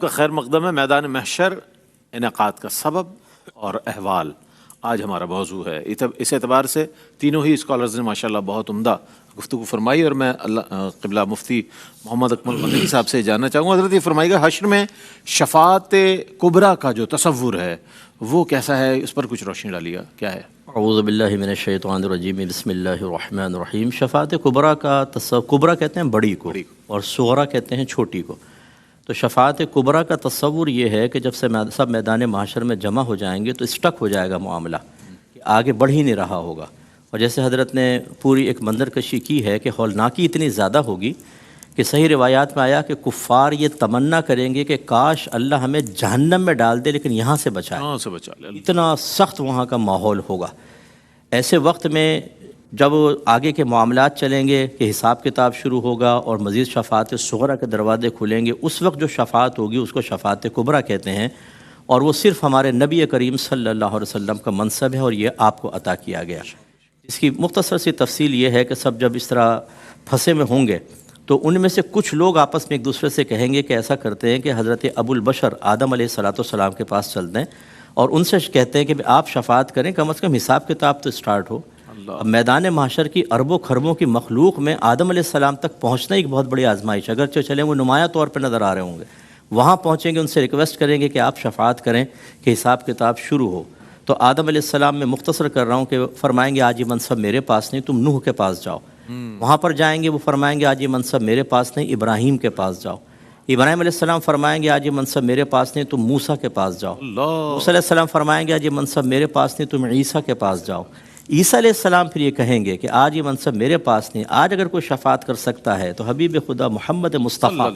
کا خیر مقدم ہے۔ میدان محشر، انعقاد کا سبب اور احوال آج ہمارا موضوع ہے۔ اس اعتبار سے تینوں ہی اسکالرز نے ماشاءاللہ بہت عمدہ گفتگو فرمائی، اور میں قبلہ مفتی محمد اکمل مدنی صاحب سے جاننا چاہوں گا، حضرت یہ فرمائے گا حشر میں شفاعت کبریٰ کا جو تصور ہے وہ کیسا ہے، اس پر کچھ روشنی ڈالیے، کیا ہے؟ اعوذ باللہ من الشیطان الرجیم، بسم اللہ الرحمن الرحیم۔ شفاعت کبریٰ کا کبریٰ کہتے ہیں بڑی کو، اور صغریٰ کہتے ہیں چھوٹی کو۔ تو شفاعت کبریٰ کا تصور یہ ہے کہ جب سے سب میدان محشر میں جمع ہو جائیں گے تو اسٹک ہو جائے گا معاملہ، کہ آگے بڑھ ہی نہیں رہا ہوگا۔ اور جیسے حضرت نے پوری ایک منظر کشی کی ہے کہ ہولناکی اتنی زیادہ ہوگی کہ صحیح روایات میں آیا کہ کفار یہ تمنا کریں گے کہ کاش اللہ ہمیں جہنم میں ڈال دے لیکن یہاں سے بچائے، یہاں سے بچا لے۔ اتنا سخت وہاں کا ماحول ہوگا۔ ایسے وقت میں جب آگے کے معاملات چلیں گے کہ حساب کتاب شروع ہوگا اور مزید شفاعت صغریٰ کے دروازے کھلیں گے، اس وقت جو شفاعت ہوگی اس کو شفاعت کبریٰ کہتے ہیں، اور وہ صرف ہمارے نبی کریم صلی اللہ علیہ وسلم کا منصب ہے، اور یہ آپ کو عطا کیا گیا۔ اس کی مختصر سی تفصیل یہ ہے کہ سب جب اس طرح پھنسے میں ہوں گے تو ان میں سے کچھ لوگ آپس میں ایک دوسرے سے کہیں گے کہ ایسا کرتے ہیں کہ حضرت ابو البشر آدم علیہ السلام کے پاس چلتے ہیں اور ان سے کہتے ہیں کہ آپ شفاعت کریں، کم از کم حساب کتاب تو اسٹارٹ ہو۔ اب میدان محشر کی اربوں خربوں کی مخلوق میں آدم علیہ السلام تک پہنچنا ایک بہت بڑی آزمائش، اگرچہ چلیں وہ نمایاں طور پہ نظر آ رہے ہوں گے، وہاں پہنچیں گے، ان سے ریکویسٹ کریں گے کہ آپ شفاعت کریں کہ حساب کتاب شروع ہو۔ تو آدم علیہ السلام میں مختصر کر رہا ہوں کہ فرمائیں گے آج یہ منصب میرے پاس نہیں، تم نوح کے پاس جاؤ۔ وہاں پر جائیں گے، وہ فرمائیں گے آج یہ منصب میرے پاس نہیں، ابراہیم کے پاس جاؤ۔ ابراہیم علیہ السلام فرمائیں گے آج یہ منصب میرے پاس نہیں، تم موسیٰ کے پاس جاؤ۔ موسیٰ علیہ السلام فرمائیں گے آج یہ منصب میرے پاس نہیں، تم عیسیٰ کے پاس جاؤ۔ عیسیٰ علیہ السلام پھر یہ کہیں گے کہ آج یہ منصب میرے پاس نہیں، آج اگر کوئی شفاعت کر سکتا ہے تو حبیب خدا محمد مصطفیٰ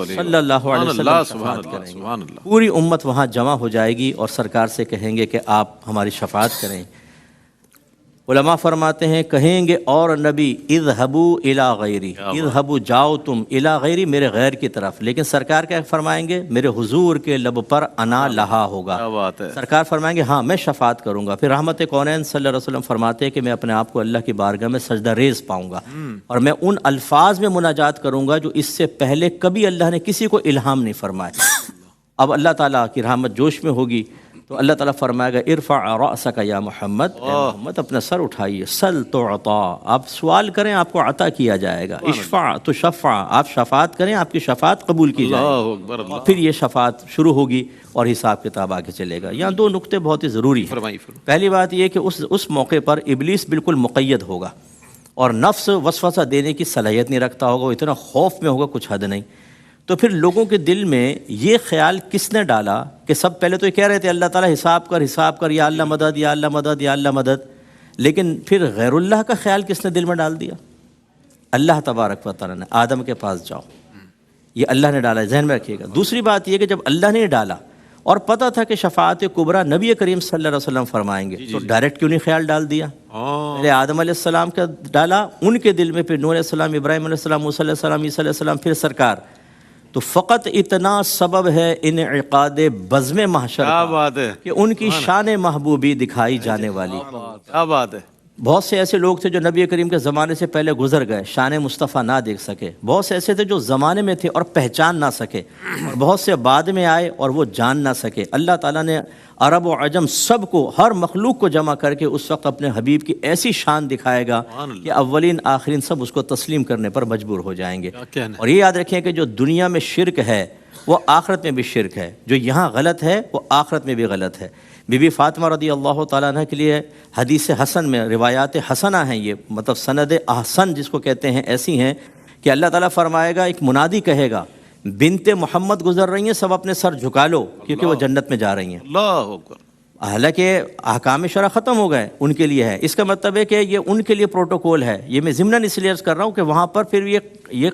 صلی اللہ علیہ وسلم شفاعت کریں گے۔ پوری امت وہاں جمع ہو جائے گی اور سرکار سے کہیں گے کہ آپ ہماری شفاعت کریں۔ علماء فرماتے ہیں کہیں گے اور نبی اذهبوا الی غیری، اذهبوا جاؤ تم الی غیری، میرے غیر کی طرف، لیکن سرکار کیا فرمائیں گے؟ میرے حضور کے لب پر انا لہا ہوگا۔ سرکار فرمائیں گے ہاں میں شفاعت کروں گا۔ پھر رحمت کونین صلی اللہ علیہ وسلم فرماتے ہیں کہ میں اپنے آپ کو اللہ کی بارگاہ میں سجدہ ریز پاؤں گا، اور میں ان الفاظ میں مناجات کروں گا جو اس سے پہلے کبھی اللہ نے کسی کو الہام نہیں فرمایا۔ اب اللہ تعالیٰ کی رحمت جوش میں ہوگی تو اللہ تعالیٰ فرمائے گا ارفع رأسک یا محمد، اے محمد اپنا سر اٹھائیے، سل تعطا، آپ سوال کریں آپ کو عطا کیا جائے گا، اشفع تشفع، آپ شفاعت کریں آپ کی شفاعت قبول کی جائے گی، اور پھر یہ شفاعت شروع ہوگی اور حساب کتاب آگے چلے گا۔ یہاں دو نقطے بہت ہی ضروری ہیں۔ پہلی بات یہ کہ اس موقع پر ابلیس بالکل مقید ہوگا اور نفس وسوسہ دینے کی صلاحیت نہیں رکھتا ہوگا، وہ اتنا خوف میں ہوگا کچھ حد نہیں۔ تو پھر لوگوں کے دل میں یہ خیال کس نے ڈالا کہ سب پہلے تو یہ کہہ رہے تھے اللہ تعالیٰ حساب کر، یا اللہ مدد، یا اللہ مدد، یا اللہ مدد، لیکن پھر غیر اللہ کا خیال کس نے دل میں ڈال دیا؟ اللہ تبارک و تعالیٰ نے۔ آدم کے پاس جاؤ، یہ اللہ نے ڈالا ہے، ذہن میں رکھیے گا۔ دوسری بات یہ کہ جب اللہ نے ڈالا اور پتہ تھا کہ شفاعت کبریٰ نبی کریم صلی اللہ علیہ وسلم فرمائیں گے، تو ڈائریکٹ کیوں نہیں خیال ڈال دیا؟ پہلے آدم علیہ السلام کا ڈالا ان کے دل میں، پھر نوح علیہ السلام، ابراہیم علیہ السلام، موسیٰ علیہ السلام، عیسیٰ علیہ السلام، پھر سرکار۔ تو فقط اتنا سبب ہے انعقاد بزم محشر کا کہ ان کی شان محبوبی دکھائی جانے والی۔ کیا بات ہے! بہت سے ایسے لوگ تھے جو نبی کریم کے زمانے سے پہلے گزر گئے، شان مصطفیٰ نہ دیکھ سکے۔ بہت سے ایسے تھے جو زمانے میں تھے اور پہچان نہ سکے، اور بہت سے بعد میں آئے اور وہ جان نہ سکے۔ اللہ تعالیٰ نے عرب و عجم سب کو، ہر مخلوق کو جمع کر کے اس وقت اپنے حبیب کی ایسی شان دکھائے گا کہ اولین آخرین سب اس کو تسلیم کرنے پر مجبور ہو جائیں گے۔ اور یہ یاد رکھیں کہ جو دنیا میں شرک ہے وہ آخرت میں بھی شرک ہے، جو یہاں غلط ہے وہ آخرت میں بھی غلط ہے۔ بی بی فاطمہ رضی اللہ تعالیٰ عنہ کے لیے حدیث حسن میں روایات حسنہ ہیں، یہ مطلب سند احسن جس کو کہتے ہیں، ایسی ہیں کہ اللہ تعالیٰ فرمائے گا، ایک منادی کہے گا بنت محمد گزر رہی ہیں، سب اپنے سر جھکا لو کیونکہ وہ جنت میں جا رہی ہیں۔ اللہ اکبر! حالانکہ احکام شرع ختم ہو گئے، ان کے لیے ہے۔ اس کا مطلب ہے کہ یہ ان کے لیے پروٹوکول ہے۔ یہ میں ضمناً اس لیے عرض کر رہا ہوں کہ وہاں پر پھر یہ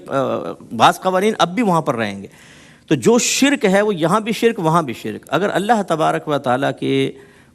بعض قوانین اب بھی وہاں پر رہیں گے۔ تو جو شرک ہے وہ یہاں بھی شرک، وہاں بھی شرک۔ اگر اللہ تبارک و تعالیٰ کے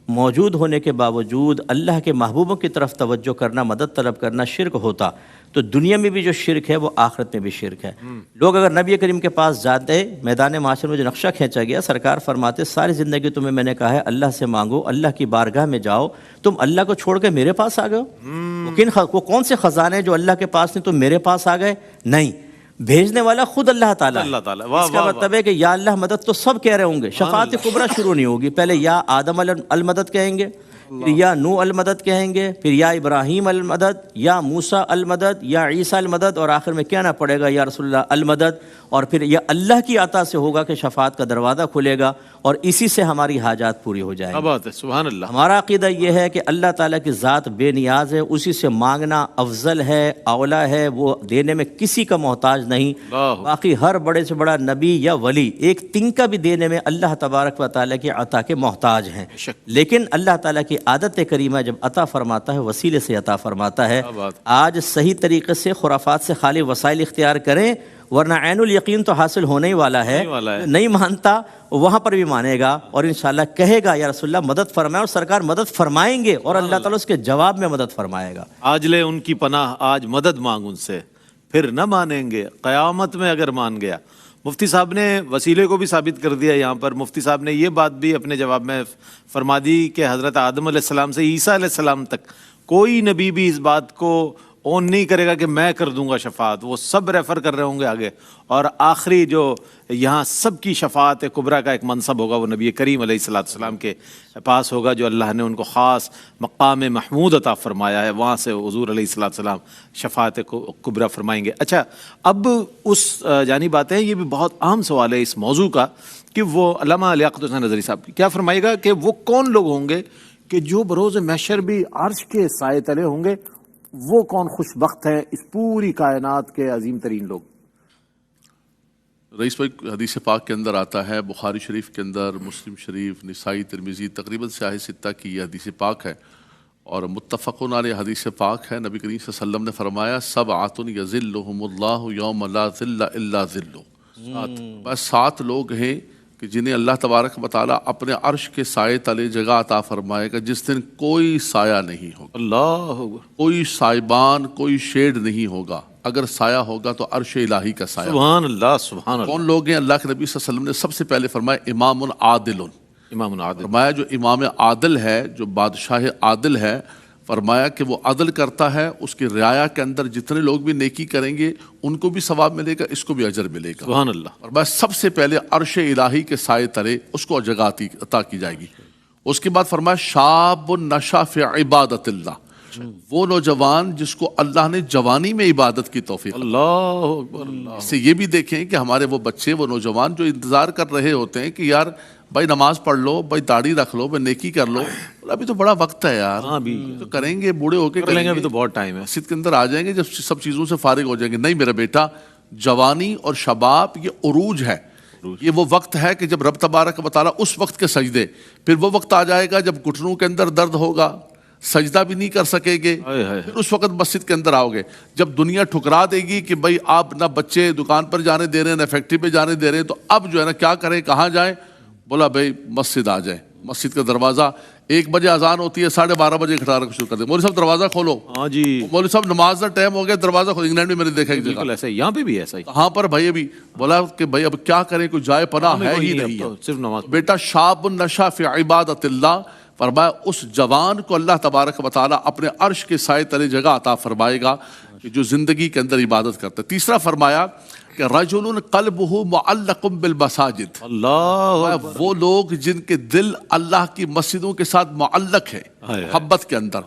موجود ہونے کے باوجود اللہ کے محبوبوں کی طرف توجہ کرنا، مدد طلب کرنا شرک ہوتا، تو دنیا میں بھی جو شرک ہے وہ آخرت میں بھی شرک ہے۔ لوگ اگر نبی کریم کے پاس جاتے، میدان معاشر میں جو نقشہ کھینچا گیا، سرکار فرماتے ساری زندگی تمہیں میں نے کہا ہے اللہ سے مانگو، اللہ کی بارگاہ میں جاؤ، تم اللہ کو چھوڑ کے میرے پاس آ گئے ہو؟ وہ کون سے خزانے جو اللہ کے پاس نہیں تم میرے پاس آ گئے؟ نہیں، بھیجنے والا خود اللہ تعالیٰ ہے۔ اللہ تعالیٰ، واہ اس کا واہ مطلب ہے کہ یا اللہ مدد تو سب کہہ رہے ہوں گے، شفاعت کبریٰ شروع نہیں ہوگی، پہلے یا آدم المدد کہیں گے، پھر یا نوح المدد کہیں گے، پھر یا ابراہیم المدد، یا موسیٰ المدد، یا عیسیٰ المدد، اور آخر میں کہنا پڑے گا یا رسول اللہ المدد، اور پھر یہ اللہ کی عطا سے ہوگا کہ شفاعت کا دروازہ کھلے گا اور اسی سے ہماری حاجات پوری ہو جائیں کیا گی۔ بات ہے، سبحان اللہ۔ ہمارا عقیدہ یہ ہے کہ اللہ تعالیٰ کی ذات بے نیاز ہے، اسی سے مانگنا افضل ہے، اولا ہے، وہ دینے میں کسی کا محتاج نہیں۔ اللہ، باقی ہر بڑے سے بڑا نبی یا ولی ایک تنکا بھی دینے میں اللہ تبارک و تعالیٰ کی عطا کے محتاج ہیں، شک۔ لیکن اللہ تعالیٰ کی عادت کریمہ جب عطا فرماتا ہے وسیلے سے عطا فرماتا ہے۔ کیا بات۔ آج صحیح طریقے سے خرافات سے خالی وسائل اختیار کریں، ورنہ عین الیقین تو حاصل ہونے ہی والا ہے۔ نہیں مانتا وہاں پر بھی مانے گا اور انشاءاللہ کہے گا یا رسول اللہ مدد فرمائے، اور سرکار مدد فرمائیں گے اور اللہ تعالیٰ اس کے جواب میں مدد فرمائے گا۔ آج لے ان کی پناہ، آج مدد مانگ ان سے، پھر نہ مانیں گے قیامت میں اگر مان گیا۔ مفتی صاحب نے وسیلے کو بھی ثابت کر دیا یہاں پر۔ مفتی صاحب نے یہ بات بھی اپنے جواب میں فرما دی کہ حضرت آدم علیہ السلام سے عیسیٰ علیہ السلام تک کوئی نبی بھی اس بات کو اون نہیں کرے گا کہ میں کر دوں گا شفاعت، وہ سب ریفر کر رہے ہوں گے آگے، اور آخری جو یہاں سب کی شفاعت کبریٰ کا ایک منصب ہوگا وہ نبی کریم علیہ السلام کے پاس ہوگا، جو اللہ نے ان کو خاص مقام محمود عطا فرمایا ہے، وہاں سے حضور علیہ السلام شفاعت کبریٰ فرمائیں گے۔ اچھا، اب اس جانب آتے ہیں، یہ بھی بہت اہم سوال ہے اس موضوع کا کہ وہ علامہ لیاقت حسین نظری صاحب کیا فرمائے گا کہ وہ کون لوگ ہوں گے کہ جو بروز محشر بھی عرش کے سائے تلے ہوں گے، وہ کون خوش بخت ہے اس پوری کائنات کے عظیم ترین لوگ؟ رئیس بھائی، حدیث پاک کے اندر آتا ہے، بخاری شریف کے اندر، مسلم شریف، نسائی، ترمذی، تقریباً سیاہ ستہ کی یہ حدیث پاک ہے اور متفقون علیہ حدیث پاک ہے۔ نبی کریم صلی اللہ علیہ وسلم نے فرمایا سبعۃ یظلھم اللہ یوم لا ظل الا ظلہ، بس 7 لوگ ہیں کہ جنہیں اللہ تبارک و تعالیٰ اپنے عرش کے سائے تلے جگہ عطا فرمائے گا جس دن کوئی سایہ نہیں ہوگا، اللہ اکبر، کوئی سائبان، کوئی شیڈ نہیں ہوگا، اگر سایہ ہوگا تو عرش الہی کا سایہ۔ سبحان اللہ، سبحان اللہ۔ کون لوگ ہیں؟ اللہ کے نبی صلی اللہ علیہ وسلم نے سب سے پہلے فرمایا امام عادل، امام عادل، فرمایا جو امام عادل ہے، جو بادشاہ عادل ہے، فرمایا کہ وہ عدل کرتا ہے، اس کی رعایا کے اندر جتنے لوگ بھی نیکی کریں گے ان کو بھی ثواب ملے گا، اس کو بھی اجر ملے گا۔ سبحان اللہ۔ اور بس سب سے پہلے عرش الہی کے سائے تلے اس کو جگہ عطا کی جائے گی۔ اس کے بعد فرمایا شاب نشا فی عبادت اللہ، وہ نوجوان جس کو اللہ نے جوانی میں عبادت کی توفیق۔ اللہ اکبر، اللہ۔ اس سے یہ بھی دیکھیں کہ ہمارے وہ بچے، وہ نوجوان جو انتظار کر رہے ہوتے ہیں کہ یار بھائی نماز پڑھ لو، بھائی داڑھی رکھ لو، بھائی نیکی کر لو، ابھی تو بڑا وقت ہے یار، ہاں بھی تو کریں گے، بوڑھے ہو کے کر لیں گے، ابھی تو بہت ٹائم ہے۔ مسجد کے اندر آ جائیں گے جب سب چیزوں سے فارغ ہو جائیں گے۔ نہیں میرا بیٹا، جوانی اور شباب یہ عروج ہے، یہ وہ وقت ہے کہ جب رب تبارک و تعالیٰ اس وقت کے سجدے، پھر وہ وقت آ جائے گا جب گھٹنوں کے اندر درد ہوگا، سجدہ بھی نہیں کر سکے گے، پھر اس وقت مسجد کے اندر آؤ گے جب دنیا ٹھکرا دے گی کہ بھائی آپ نہ بچے دکان پر جانے دے رہے ہیں، نہ فیکٹری پہ جانے دے رہے ہیں، تو اب جو ہے نا کیا کریں، کہاں جائیں؟ بولا بھائی مسجد آ جائیں۔ مسجد کا دروازہ 1 بجے اذان ہوتی ہے، 12:30 بجے کھڑا شروع کر دیں، مولوی صاحب دروازہ کھولو، ہاں جی، مولوی صاحب نماز کا ٹائم ہو گیا، دروازہ کھولو۔ انگلینڈ میں میں نے دیکھا ایک جگہ، بالکل ایسا ہی، یہاں پہ بھی ایسا ہی۔ کہاں پر بھائی؟ ابھی بولا کہ بھائی اب کیا کریں، کوئی جائے پناہ ہے ہی نہیں ہے، صرف نماز۔ بیٹا شاب نشا فی عبادت اللہ، فرمایا اس جوان کو اللہ تبارک و تعالیٰ اپنے عرش کے سائے تلے جگہ عطا فرمائے گا کہ جو زندگی کے اندر عبادت کرتا ہے۔ تیسرا فرمایا کہ رجل قلبہ معلق بالمساجد، اللہ، وہ لوگ جن کے دل اللہ کی مسجدوں کے ساتھ معلق ہے، محبت کے اندر،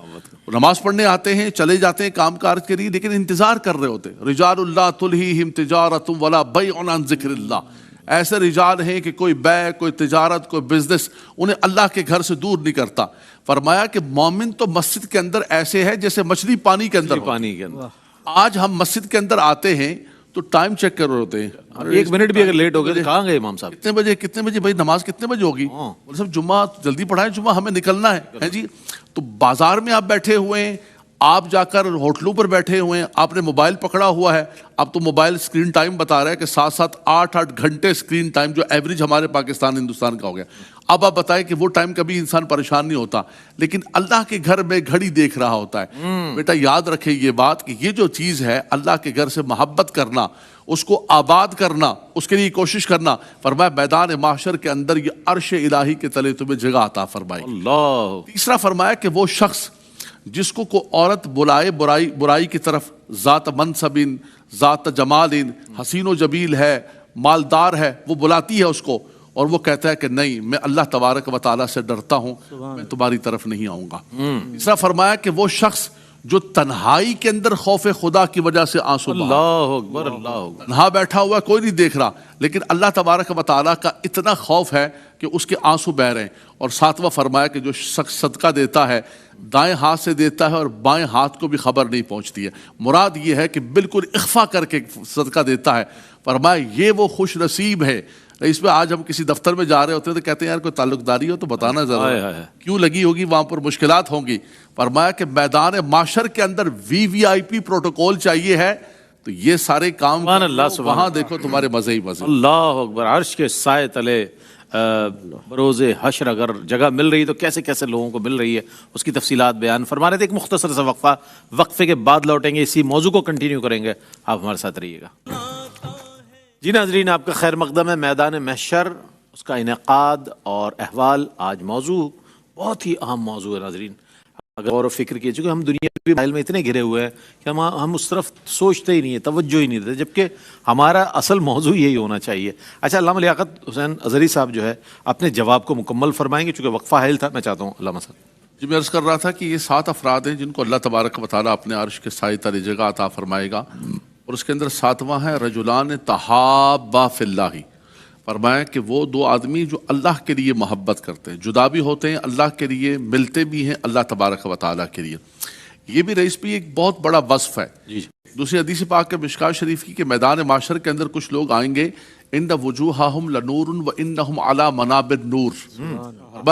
نماز پڑھنے آتے ہیں، چلے جاتے ہیں کام کاج کے لیے، لیکن انتظار کر رہے ہوتے ہیں۔ رجال اللہ تلہیہم تجارۃ ولا بیع عن ذکر اللہ، ایسے رجال ہیں کہ کوئی بیع، کوئی تجارت، کوئی بزنس انہیں اللہ کے گھر سے دور نہیں کرتا۔ فرمایا کہ مومن تو مسجد کے اندر ایسے ہے جیسے مچھلی پانی کے اندر، پانی کے اندر۔ آج ہم مسجد کے اندر آتے ہیں تو ٹائم چیک کر رہے ہوتے ہیں، 1 منٹ بھی اگر لیٹ ہو گئے تو کہاں گئے امام صاحب؟ کتنے بجے بھائی نماز کتنے بجے ہوگی؟ بولے صاحب جمعہ جلدی پڑھائیں، جمعہ ہمیں نکلنا ہے جی۔ تو بازار میں آپ بیٹھے ہوئے ہیں، آپ جا کر ہوٹلوں پر بیٹھے ہوئے ہیں، آپ نے موبائل پکڑا ہوا ہے، اب تو موبائل اسکرین ٹائم بتا رہا ہے کہ 7-8 گھنٹے اسکرین ٹائم جو ایوریج ہمارے پاکستان ہندوستان کا ہو گیا۔ اب آپ بتائیں کہ وہ ٹائم کبھی انسان پریشان نہیں ہوتا، لیکن اللہ کے گھر میں گھڑی دیکھ رہا ہوتا ہے۔ بیٹا یاد رکھے یہ بات کہ یہ جو چیز ہے اللہ کے گھر سے محبت کرنا، اس کو آباد کرنا، اس کے لیے کوشش کرنا، فرمایا میدان محشر کے اندر یہ عرش الہی کے تلے تمہیں جگہ عطا فرمائے۔ اللہ، تیسرا فرمایا کہ وہ شخص جس کو کوئی عورت بلائے برائی کی طرف، ذات منصب، ذات جمال، حسین و جمیل ہے، مالدار ہے، وہ بلاتی ہے اس کو، اور وہ کہتا ہے کہ نہیں، میں اللہ تبارک و تعالیٰ سے ڈرتا ہوں، میں تمہاری طرف نہیں آؤں گا۔ اس طرح فرمایا کہ وہ شخص جو تنہائی کے اندر خوف خدا کی وجہ سے آنسو بہا، اللہ اکبر، اللہ اکبر، تنہا بیٹھا ہوا ہے، کوئی نہیں دیکھ رہا، لیکن اللہ تبارک و تعالیٰ کا اتنا خوف ہے کہ اس کے آنسو بہ رہے ہیں۔ اور ساتواں فرمایا کہ جو شخص صدقہ دیتا ہے دائیں ہاتھ سے دیتا ہے اور بائیں ہاتھ کو بھی خبر نہیں پہنچتی ہے، مراد یہ ہے کہ بالکل اخفا کر کے صدقہ دیتا ہے۔ فرمایا یہ وہ خوش نصیب ہے۔ اس پہ آج ہم کسی دفتر میں جا رہے ہوتے ہیں تو کہتے ہیں یار کوئی تعلق داری ہو تو بتانا ضرور، کیوں لگی ہوگی، وہاں پر مشکلات ہوں گی۔ فرمایا کہ میدان معاشر کے اندر VIP پروٹوکول چاہیے ہے، تو یہ سارے کام سبحان اللہ، سبحان وہاں دیکھو تمہارے مزے ہی مزے۔ اللہ اکبر، عرش کے سائے تلے بروز حشر اگر جگہ مل رہی تو کیسے کیسے لوگوں کو مل رہی ہے، اس کی تفصیلات بیان فرما رہے تھے۔ ایک مختصر سا وقفہ، وقفے کے بعد لوٹیں گے، اسی موضوع کو کنٹینیو کریں گے، آپ ہمارے ساتھ رہیے گا۔ جی ناظرین، آپ کا خیر مقدم ہے۔ میدان محشر، اس کا انعقاد اور احوال آج موضوع بہت ہی اہم موضوع ہے ناظرین۔ اگر غور و فکر کیے، چونکہ ہم دنیا کے مسائل میں اتنے گھرے ہوئے ہیں کہ ہم اس طرف سوچتے ہی نہیں ہیں، توجہ ہی نہیں دیتے، جبکہ ہمارا اصل موضوع یہی ہونا چاہیے۔ اچھا، علامہ لیاقت حسین اظہری صاحب جو ہے اپنے جواب کو مکمل فرمائیں گے، چونکہ وقفہ حائل تھا۔ میں چاہتا ہوں علامہ صاحب۔ جی، میں عرض کر رہا تھا کہ یہ 7 افراد ہیں جن کو اللہ تبارک و تعالیٰ اپنے عرش کے سائے تلے جگہ عطا فرمائے گا، اور اس کے اندر 7واں ہے رجلان تحابا فی اللہ۔ فرمایا کہ وہ 2 آدمی جو اللہ کے لیے محبت کرتے ہیں، جدا بھی ہوتے ہیں اللہ کے لیے، ملتے بھی ہیں اللہ تبارک و تعالیٰ کے لیے۔ یہ بھی رئیس بھی ایک بہت بڑا وصف ہے۔ دوسری حدیث پاک کے مشکات شریف کی کہ میدان معاشر کے اندر کچھ لوگ آئیں گے، ان وجوہہم لنور وانہم علی منابر نور،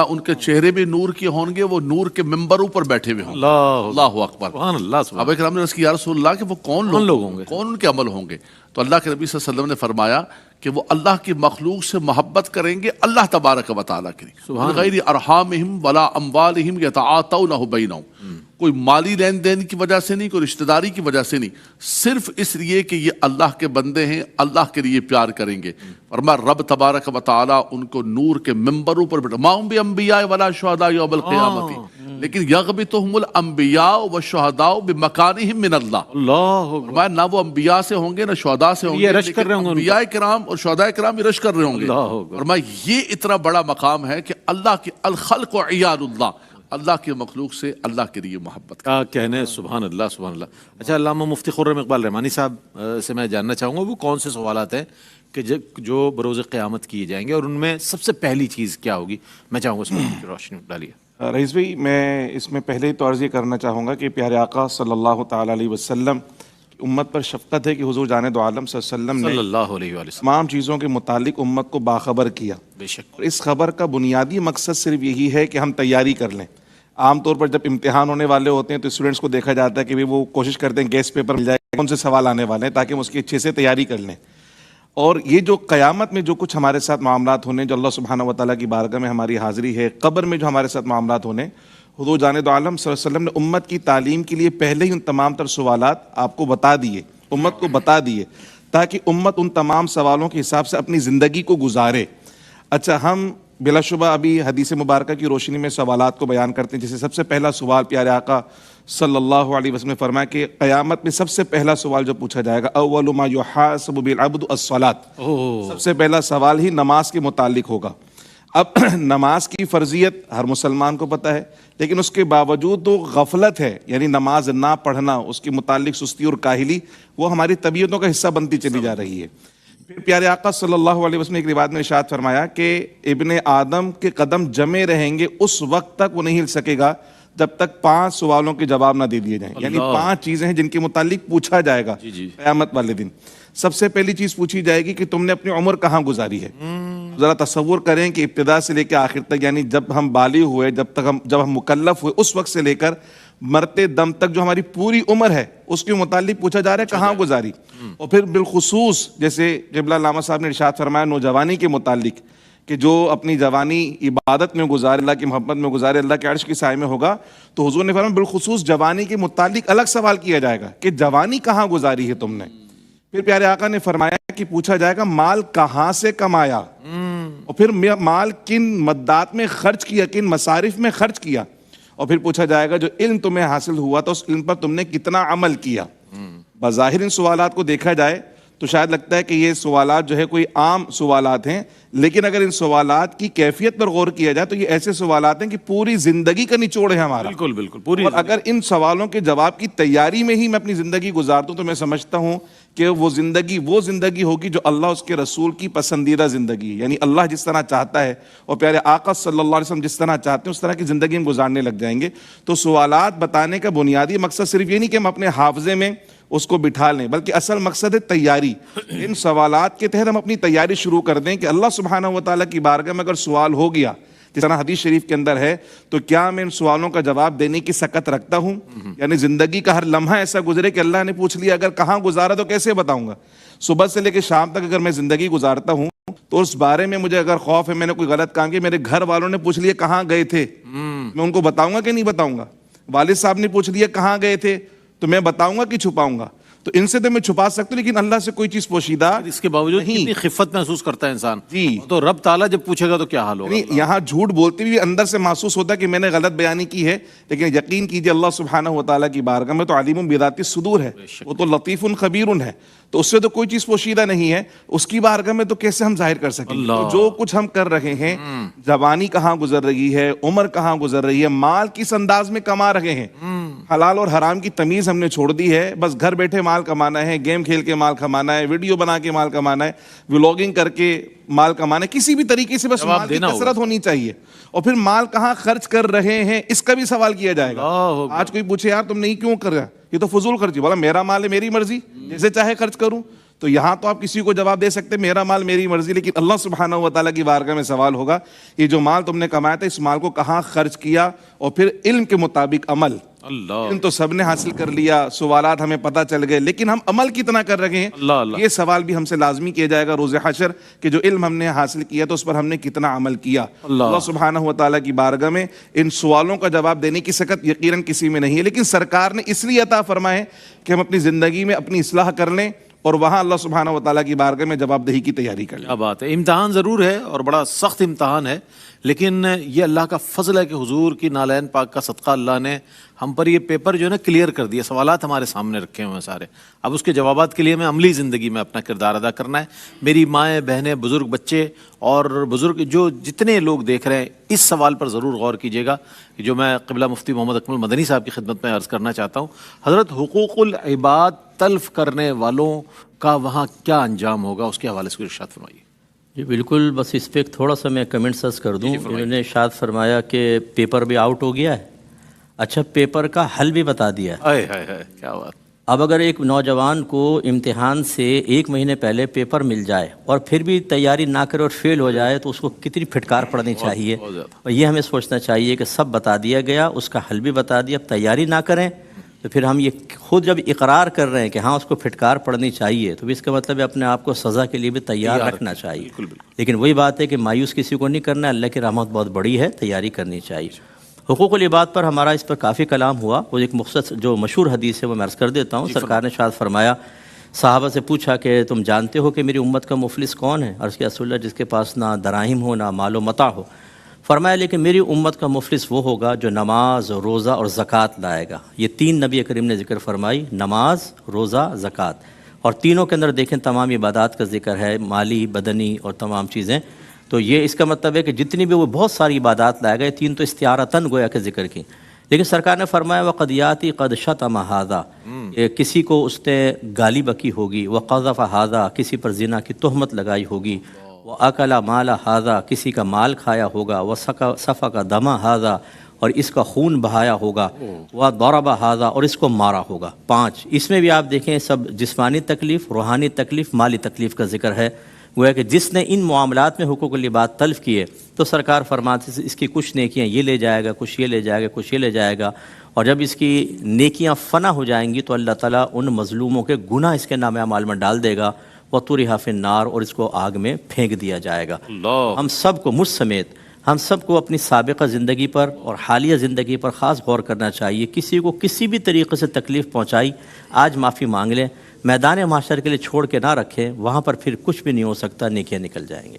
ان کے چہرے بھی نور کے ہوں گے، وہ نور کے ممبروں پر بیٹھے ہوئے ہوں گے۔ اللہ اکبر، سبحان اللہ، سبحان صحابہ کرام نے عرض کی یا رسول اللہ کہ وہ کون لوگ ہوں گے، کون ان کے عمل ہوں گے؟ تو اللہ کے نبی صلی اللہ علیہ وسلم نے فرمایا کہ وہ اللہ کی مخلوق سے محبت کریں گے اللہ تبارک و تعالیٰ کے لیے، غیر ارحامہم ولا اموالہم یتعاطونہ بینہم، کوئی مالی لین دین کی وجہ سے نہیں، کوئی رشتہ داری کی وجہ سے نہیں، صرف اس لیے کہ یہ اللہ کے بندے ہیں، اللہ کے لیے پیار کریں گے۔ فرمایا رب تبارک و تعالیٰ ان کو نور کے ممبروں پر بیٹھا، ما ہم بانبیاء ولا شہداء یوم القیامت، لیکن یغبطہم الانبیاء والشہداء بمکانہم من اللہ۔ اللہ اکبر، فرمایا نہ وہ انبیاء سے ہوں گے نہ شہداء سے ہوں گے، یہ رشک کر رہے ہوں گے، انبیاء کرام اور شہداء کرام یہ رشک کر رہے ہوں گے۔ فرمایا یہ اتنا بڑا مقام ہے کہ اللہ کی الخلق و عیال اللہ، اللہ کے مخلوق سے اللہ کے لیے محبت کیا کہنے، سبحان اللہ، سبحان اللہ۔ اچھا، علامہ مفتی خرم اقبال رحمانی صاحب سے میں جاننا چاہوں گا وہ کون سے سوالات ہیں کہ جو بروز قیامت کیے جائیں گے، اور ان میں سب سے پہلی چیز کیا ہوگی؟ میں چاہوں گا اس میں روشنی ڈالیے۔ رئیس بھائی، میں اس میں پہلے تو عرض یہ کرنا چاہوں گا کہ پیارے آقا صلی اللہ تعالیٰ علیہ وسلم کی امت پر شفقت ہے کہ حضور جانے دو عالم صلی اللہ علیہ وسلم صلی نے اللہ علیہ وسلم تمام چیزوں کے متعلق امت کو باخبر کیا۔ بے شک، اور اس خبر کا بنیادی مقصد صرف یہی ہے کہ ہم تیاری کر لیں۔ عام طور پر جب امتحان ہونے والے ہوتے ہیں تو اسٹوڈنٹس کو دیکھا جاتا ہے کہ وہ کوشش کرتے ہیں گیس پیپر مل جائے، کون سے سوال آنے والے ہیں، تاکہ ہم اس کی اچھے سے تیاری کر لیں۔ اور یہ جو قیامت میں جو کچھ ہمارے ساتھ معاملات ہونے، جو اللہ سبحانہ و تعالیٰ کی بارگاہ میں ہماری حاضری ہے، قبر میں جو ہمارے ساتھ معاملات ہونے، حضور جانے دو عالم صلی اللہ علیہ وسلم نے امت کی تعلیم کے لیے پہلے ہی ان تمام تر سوالات آپ کو بتا دیے، امت کو بتا دیے، تاکہ امت ان تمام سوالوں کے حساب سے اپنی زندگی کو گزارے۔ اچھا، ہم بلا شبہ ابھی حدیث مبارکہ کی روشنی میں سوالات کو بیان کرتے ہیں، جیسے سب سے پہلا سوال پیارے آقا صلی اللہ علیہ وسلم نے فرمایا کہ قیامت میں سب سے پہلا سوال جو پوچھا جائے گا، اول ما یحاسب بالعبد الصلاۃ، سب سے پہلا سوال ہی نماز کے متعلق ہوگا۔ اب نماز کی فرضیت ہر مسلمان کو پتہ ہے، لیکن اس کے باوجود تو غفلت ہے، یعنی نماز نہ پڑھنا، اس کے متعلق سستی اور کاہلی، وہ ہماری طبیعتوں کا حصہ بنتی چلی جا رہی ہے۔ پھر پیارے آقا صلی اللہ علیہ وسلم نے ایک روایت میں ارشاد فرمایا کہ ابن آدم کے قدم جمے رہیں گے اس وقت تک وہ نہیں ہل سکے گا جب تک 5 سوالوں کے جواب نہ دے دیے جائیں، یعنی 5 چیزیں ہیں جن کے متعلق پوچھا جائے گا قیامت والے دن۔ سب سے پہلی چیز پوچھی جائے گی کہ تم نے اپنی عمر کہاں گزاری ہے۔ ذرا تصور کریں کہ ابتدا سے لے کے آخر تک، یعنی جب ہم بالغ ہوئے، جب ہم مکلف ہوئے، اس وقت سے لے کر مرتے دم تک جو ہماری پوری عمر ہے اس کے متعلق پوچھا جا رہا ہے کہاں گزاری۔ اور پھر بالخصوص جیسے قبلہ علامہ صاحب نے ارشاد فرمایا نوجوانی کے متعلق کہ جو اپنی جوانی عبادت میں گزارے، اللہ کی محبت میں گزارے، اللہ کے عرش کی سائے میں ہوگا، تو حضور نے فرمایا بالخصوص جوانی کے متعلق الگ سوال کیا جائے گا کہ جوانی کہاں گزاری ہے تم نے۔ پھر پیارے آقا نے فرمایا کہ پوچھا جائے گا مال کہاں سے کمایا، اور پھر مال کن مدات میں خرچ کیا، کن مصارف میں خرچ کیا، اور پھر پوچھا جائے گا جو علم تمہیں حاصل ہوا تو اس علم پر تم نے کتنا عمل کیا. بظاہر ان سوالات کو دیکھا جائے تو شاید لگتا ہے کہ یہ سوالات جو ہے کوئی عام سوالات ہیں، لیکن اگر ان سوالات کی کیفیت پر غور کیا جائے تو یہ ایسے سوالات ہیں کہ پوری زندگی کا نچوڑ ہے ہمارا. بالکل بالکل پوری. اور اگر ان سوالوں کے جواب کی تیاری میں ہی میں اپنی زندگی گزارتا ہوں تو میں سمجھتا ہوں کہ وہ زندگی ہوگی جو اللہ اس کے رسول کی پسندیدہ زندگی، یعنی اللہ جس طرح چاہتا ہے اور پیارے آقا صلی اللہ علیہ وسلم جس طرح چاہتے ہیں اس طرح کی زندگی ہم گزارنے لگ جائیں گے. تو سوالات بتانے کا بنیادی مقصد صرف یہ نہیں کہ ہم اپنے حافظے میں اس کو بٹھا لیں، بلکہ اصل مقصد ہے تیاری. ان سوالات کے تحت ہم اپنی تیاری شروع کر دیں کہ اللہ سبحانہ و تعالیٰ کی بارگاہ میں اگر سوال ہو گیا جس طرح حدیث شریف کے اندر ہے تو کیا میں ان سوالوں کا جواب دینے کی سکت رکھتا ہوں؟ یعنی زندگی کا ہر لمحہ ایسا گزرے کہ اللہ نے پوچھ لیا اگر کہاں گزارا تو کیسے بتاؤں گا. صبح سے لے کے شام تک اگر میں زندگی گزارتا ہوں تو اس بارے میں مجھے اگر خوف ہے میں نے کوئی غلط کام کیا، میرے گھر والوں نے پوچھ لیا کہاں گئے تھے، میں ان کو بتاؤں گا کہ نہیں بتاؤں گا؟ والد صاحب نے پوچھ لیا کہاں گئے تھے تو میں بتاؤں گا کہ چھپاؤں گا؟ تو ان سے تو میں چھپا سکتا ہوں لیکن اللہ سے کوئی چیز پوشیدہ اس کے باوجود کتنی خفت محسوس کرتا ہے انسان. جی. تو رب تعالیٰ جب پوچھے گا تو کیا حال ہوگا؟ یہاں جھوٹ بولتے بھی اندر سے محسوس ہوتا ہے کہ میں نے غلط بیانی کی ہے، لیکن یقین کیجئے اللہ سبحانہ و تعالیٰ کی بارگاہ میں تو علیم بذات الصدور ہے، وہ تو لطیف خبیر ہے، تو اس سے تو کوئی چیز پوشیدہ نہیں ہے. اس کی بارگاہ میں تو کیسے ہم ظاہر کر سکیں؟ تو جو کچھ ہم کر رہے ہیں، جوانی کہاں گزر رہی ہے، عمر کہاں گزر رہی ہے، مال کس انداز میں کما رہے ہیں، حلال اور حرام کی تمیز ہم نے چھوڑ دی ہے، بس گھر بیٹھے مال کمانا ہے، گیم کھیل کے مال کمانا ہے، ویڈیو بنا کے مال کمانا ہے، ولاگنگ کر کے مال کمانا ہے، کسی بھی طریقے سے بس مال کی کثرت ہونی چاہیے. اور پھر مال کہاں خرچ کر رہے ہیں اس کا بھی سوال کیا جائے گا. آج کوئی پوچھے یار تم نے کیوں کر رہا، یہ تو فضول خرچی، بولا میرا مال ہے میری مرضی جیسے چاہے خرچ کروں. تو یہاں تو آپ کسی کو جواب دے سکتے میرا مال میری مرضی، لیکن اللہ سبحانہ و تعالیٰ کی بارگاہ میں سوال ہوگا یہ جو مال تم نے کمایا تھا اس مال کو کہاں خرچ کیا، اور پھر علم کے مطابق عمل. علم تو سب نے حاصل کر لیا، سوالات ہمیں پتہ چل گئے، لیکن ہم عمل کتنا کر رہے ہیں یہ سوال بھی ہم سے لازمی کیا جائے گا روز حشر کہ جو علم ہم نے حاصل کیا تو اس پر ہم نے کتنا عمل کیا. اللہ سبحانہ و تعالیٰ کی بارگاہ میں ان سوالوں کا جواب دینے کی سکت یقیناً کسی میں نہیں ہے، لیکن سرکار نے اس لیے عطا فرمائے کہ ہم اپنی زندگی میں اپنی اصلاح کر لیں اور وہاں اللہ سبحانہ و تعالیٰ کی بارگاہ میں جواب دہی کی تیاری کر لیں. کیا بات ہے. امتحان ضرور ہے اور بڑا سخت امتحان ہے، لیکن یہ اللہ کا فضل ہے کہ حضور کی نالین پاک کا صدقہ اللہ نے ہم پر یہ پیپر جو ہے نا کلیئر کر دیا. سوالات ہمارے سامنے رکھے ہوئے ہیں سارے، اب اس کے جوابات کے لیے میں عملی زندگی میں اپنا کردار ادا کرنا ہے. میری مائیں بہنیں بزرگ بچے اور بزرگ جو جتنے لوگ دیکھ رہے ہیں اس سوال پر ضرور غور کیجیے گا کہ جو میں قبلہ مفتی محمد اکمل مدنی صاحب کی خدمت میں عرض کرنا چاہتا ہوں. حضرت حقوق العباد تلف کرنے والوں کا وہاں کیا انجام ہوگا، اس کے حوالے سے ارشاد فرمائیے. جی بالکل، بس اس پہ تھوڑا سا میں کمنٹ سرچ کر دوں. انہوں نے ارشاد فرمایا کہ پیپر بھی آؤٹ ہو گیا ہے، اچھا پیپر کا حل بھی بتا دیا ہے. کیا بات. اب اگر ایک نوجوان کو امتحان سے 1 مہینے پہلے پیپر مل جائے اور پھر بھی تیاری نہ کرے اور فیل ہو جائے تو اس کو کتنی پھٹکار پڑنی چاہیے. اور یہ ہمیں سوچنا چاہیے کہ سب بتا دیا گیا، اس کا حل بھی بتا دیا، اب تیاری نہ کریں تو پھر ہم یہ خود جب اقرار کر رہے ہیں کہ ہاں اس کو پھٹکار پڑنی چاہیے تو اس کا مطلب ہے اپنے آپ کو سزا کے لیے بھی تیار رکھنا چاہیے. لیکن وہی بات ہے کہ مایوس کسی کو نہیں کرنا، اللہ کی رحمت بہت بڑی ہے، تیاری کرنی چاہیے. حقوق العباد پر ہمارا اس پر کافی کلام ہوا. وہ ایک مختصر جو مشہور حدیث ہے وہ میں عرض کر دیتا ہوں. سرکار نے ارشاد فرمایا، صحابہ سے پوچھا کہ تم جانتے ہو کہ میری امت کا مفلس کون ہے؟ عرض کیا رسول اللہ جس کے پاس نہ دراہم ہو نہ مال و متاع ہو. فرمایا لیکن میری امت کا مفلس وہ ہوگا جو نماز، روزہ اور زکوٰۃ لائے گا. یہ 3 نبی کریم نے ذکر فرمائی، نماز، روزہ، زکوٰۃ، اور تینوں کے اندر دیکھیں تمام عبادات کا ذکر ہے، مالی، بدنی اور تمام چیزیں. تو یہ اس کا مطلب ہے کہ جتنی بھی وہ بہت ساری عبادات لائے گئے، 3 تو استعارتاً گویا کہ ذکر کی. لیکن سرکار نے فرمایا وقد یاتی قد شتم ھذا، کسی کو اس نے گالی بکی ہوگی، وقذف ھذا، کسی پر زنا کی تہمت لگائی ہوگی، وَأَكَلَ مَالَ ھذا، کسی کا مال کھایا ہوگا، وَسَفَكَ دَمَ ھذا، اور اس کا خون بہایا ہوگا، وَضَرَبَ ھذا، اور اس کو مارا ہوگا. 5 اس میں بھی آپ دیکھیں سب جسمانی تکلیف، روحانی تکلیف، مالی تکلیف کا ذکر ہے. گویا کہ جس نے ان معاملات میں حقوق العباد تلف کیے تو سرکار فرماتے اس کی کچھ نیکیاں یہ لے جائے گا، کچھ یہ لے جائے گا، کچھ یہ لے جائے گا، اور جب اس کی نیکیاں فنا ہو جائیں گی تو اللہ تعالیٰ ان مظلوموں کے گناہ اس کے نام اعمال میں ڈال دے گا، وَطُرِحَ فِي النَّارِ، اور اس کو آگ میں پھینک دیا جائے گا. ہم سب کو، مجھ سمیت ہم سب کو اپنی سابقہ زندگی پر اور حالیہ زندگی پر خاص غور کرنا چاہیے. کسی کو کسی بھی طریقے سے تکلیف پہنچائی، آج معافی مانگ لیں، میدان محشر کے لیے چھوڑ کے نہ رکھیں، وہاں پر پھر کچھ بھی نہیں ہو سکتا، نیکیاں نکل جائیں گے.